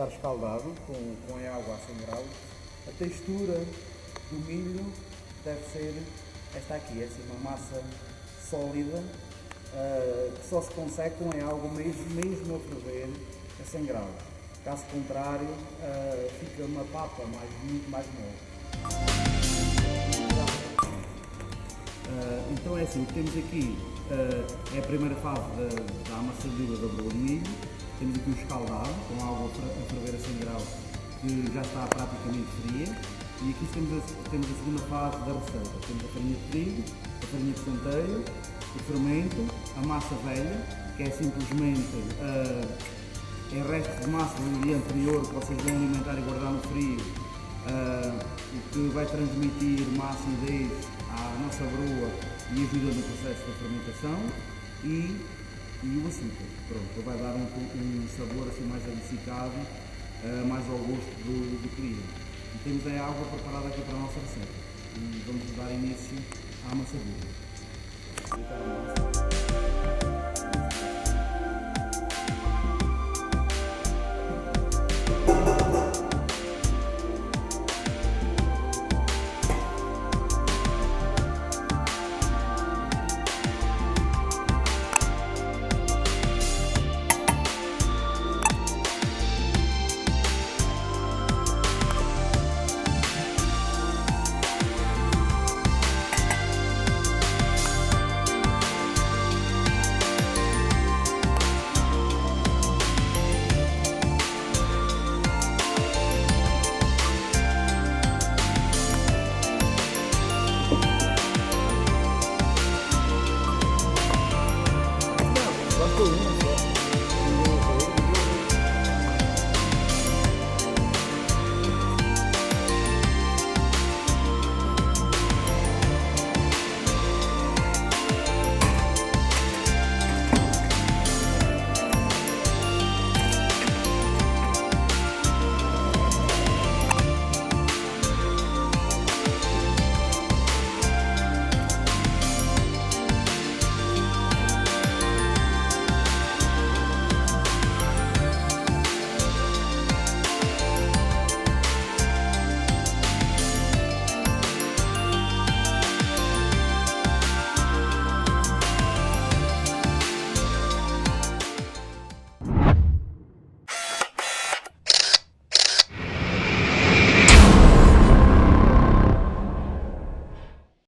estar escaldado com a água a 100 graus. A textura do milho deve ser esta aqui, é assim uma massa sólida, que só se consegue com a água mesmo a ferver a 100 graus. Caso contrário, fica uma papa muito mais mole. Então é assim, o que temos aqui é a primeira fase da amassadura da broa de milho. Temos aqui o escaldado, com a água a ferver a 100 graus, que já está praticamente fria. E aqui temos a segunda fase da receita. Temos a farinha de trigo, a farinha de centeio, o fermento, a massa velha, que é simplesmente restos de massa do dia anterior que vocês vão alimentar e guardar no frio, o que vai transmitir uma acidez à nossa broa e ajuda no processo da fermentação, e o açúcar. Pronto, vai dar um sabor assim mais adocicado, mais ao gosto do cliente. E temos a água preparada aqui para a nossa receita. E vamos dar início à amassadura.